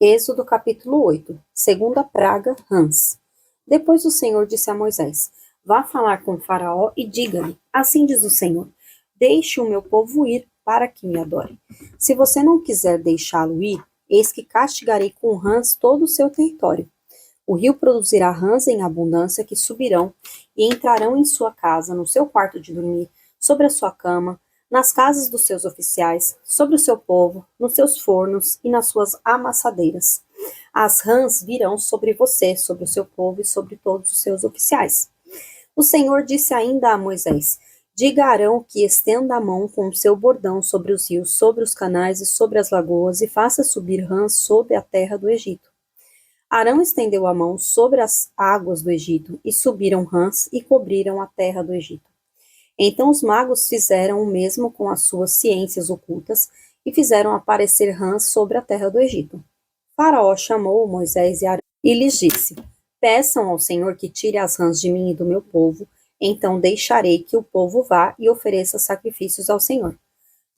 Êxodo capítulo 8. Segunda praga, rãs. Depois o Senhor disse a Moisés: Vá falar com Faraó e diga-lhe: Assim diz o Senhor: Deixe o meu povo ir para que me adore. Se você não quiser deixá-lo ir, eis que castigarei com rãs todo o seu território. O rio produzirá rãs em abundância que subirão e entrarão em sua casa, no seu quarto de dormir, sobre a sua cama, nas casas dos seus oficiais, sobre o seu povo, nos seus fornos e nas suas amassadeiras. As rãs virão sobre você, sobre o seu povo e sobre todos os seus oficiais. O Senhor disse ainda a Moisés: Diga a Arão que estenda a mão com o seu bordão sobre os rios, sobre os canais e sobre as lagoas, e faça subir rãs sobre a terra do Egito. Arão estendeu a mão sobre as águas do Egito, e subiram rãs e cobriram a terra do Egito. Então os magos fizeram o mesmo com as suas ciências ocultas e fizeram aparecer rãs sobre a terra do Egito. Faraó chamou Moisés e Arão e lhes disse: Peçam ao Senhor que tire as rãs de mim e do meu povo, então deixarei que o povo vá e ofereça sacrifícios ao Senhor.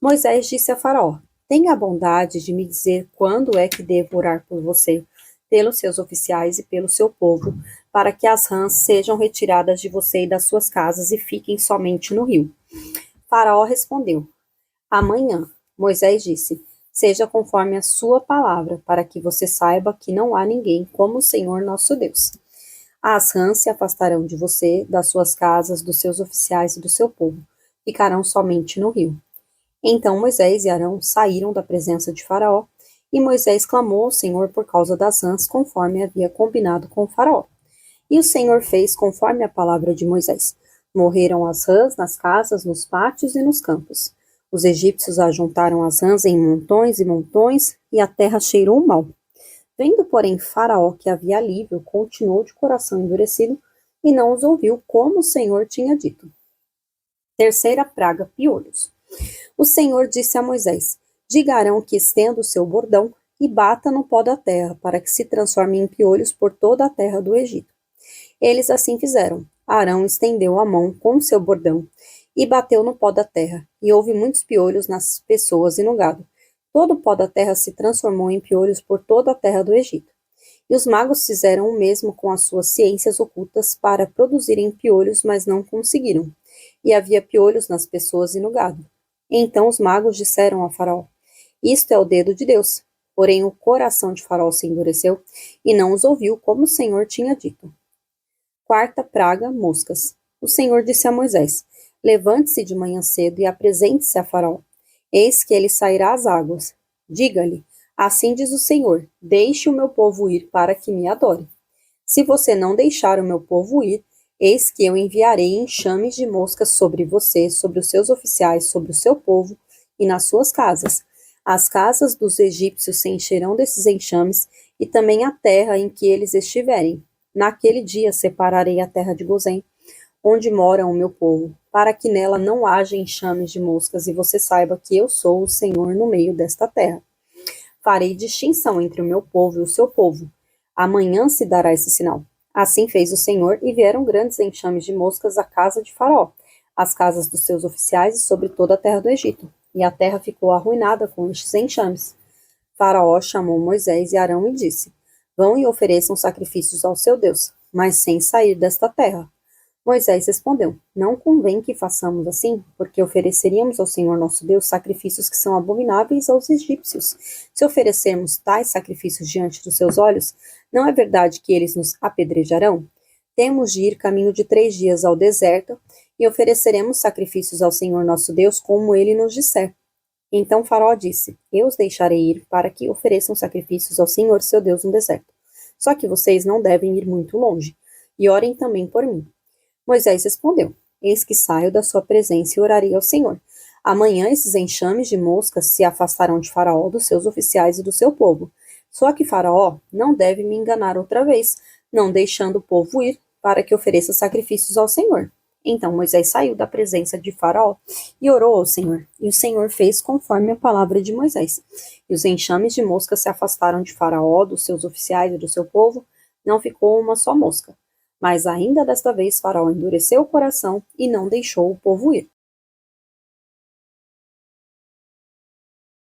Moisés disse a Faraó: Tenha a bondade de me dizer quando é que devo orar por você, pelos seus oficiais e pelo seu povo, para que as rãs sejam retiradas de você e das suas casas e fiquem somente no rio. Faraó respondeu: Amanhã. Moisés disse: Seja conforme a sua palavra, para que você saiba que não há ninguém como o Senhor nosso Deus. As rãs se afastarão de você, das suas casas, dos seus oficiais e do seu povo. Ficarão somente no rio. Então Moisés e Arão saíram da presença de Faraó, e Moisés clamou ao Senhor por causa das rãs, conforme havia combinado com Faraó. E o Senhor fez conforme a palavra de Moisés. Morreram as rãs nas casas, nos pátios e nos campos. Os egípcios ajuntaram as rãs em montões e montões, e a terra cheirou mal. Vendo, porém, Faraó que havia alívio, continuou de coração endurecido, e não os ouviu, como o Senhor tinha dito. Terceira praga, piolhos. O Senhor disse a Moisés: Diga a Arão que estenda o seu bordão e bata no pó da terra, para que se transforme em piolhos por toda a terra do Egito. Eles assim fizeram. Arão estendeu a mão com o seu bordão e bateu no pó da terra, e houve muitos piolhos nas pessoas e no gado. Todo o pó da terra se transformou em piolhos por toda a terra do Egito. E os magos fizeram o mesmo com as suas ciências ocultas para produzirem piolhos, mas não conseguiram. E havia piolhos nas pessoas e no gado. Então os magos disseram a Faraó: Isto é o dedo de Deus. Porém o coração de Faraó se endureceu e não os ouviu, como o Senhor tinha dito. Quarta praga, moscas. O Senhor disse a Moisés: Levante-se de manhã cedo e apresente-se a Faraó. Eis que ele sairá às águas. Diga-lhe: Assim diz o Senhor: Deixe o meu povo ir para que me adore. Se você não deixar o meu povo ir, eis que eu enviarei enxames de moscas sobre você, sobre os seus oficiais, sobre o seu povo e nas suas casas. As casas dos egípcios se encherão desses enxames, e também a terra em que eles estiverem. Naquele dia separarei a terra de Gozém, onde mora o meu povo, para que nela não haja enxames de moscas, e você saiba que eu sou o Senhor no meio desta terra. Farei distinção entre o meu povo e o seu povo. Amanhã se dará esse sinal. Assim fez o Senhor, e vieram grandes enxames de moscas à casa de Faraó, às casas dos seus oficiais e sobre toda a terra do Egito. E a terra ficou arruinada com estes enxames. Faraó chamou Moisés e Arão e disse: Vão e ofereçam sacrifícios ao seu Deus, mas sem sair desta terra. Moisés respondeu: Não convém que façamos assim, porque ofereceríamos ao Senhor nosso Deus sacrifícios que são abomináveis aos egípcios. Se oferecermos tais sacrifícios diante dos seus olhos, não é verdade que eles nos apedrejarão? Temos de ir caminho de 3 dias ao deserto, e ofereceremos sacrifícios ao Senhor nosso Deus, como ele nos disser. Então Faraó disse: Eu os deixarei ir para que ofereçam sacrifícios ao Senhor seu Deus no deserto. Só que vocês não devem ir muito longe, e orem também por mim. Moisés respondeu: Eis que saio da sua presença e orarei ao Senhor. Amanhã esses enxames de moscas se afastarão de Faraó, dos seus oficiais e do seu povo. Só que Faraó não deve me enganar outra vez, não deixando o povo ir, para que ofereça sacrifícios ao Senhor. Então Moisés saiu da presença de Faraó e orou ao Senhor. E o Senhor fez conforme a palavra de Moisés. E os enxames de moscas se afastaram de Faraó, dos seus oficiais e do seu povo. Não ficou uma só mosca. Mas ainda desta vez Faraó endureceu o coração e não deixou o povo ir.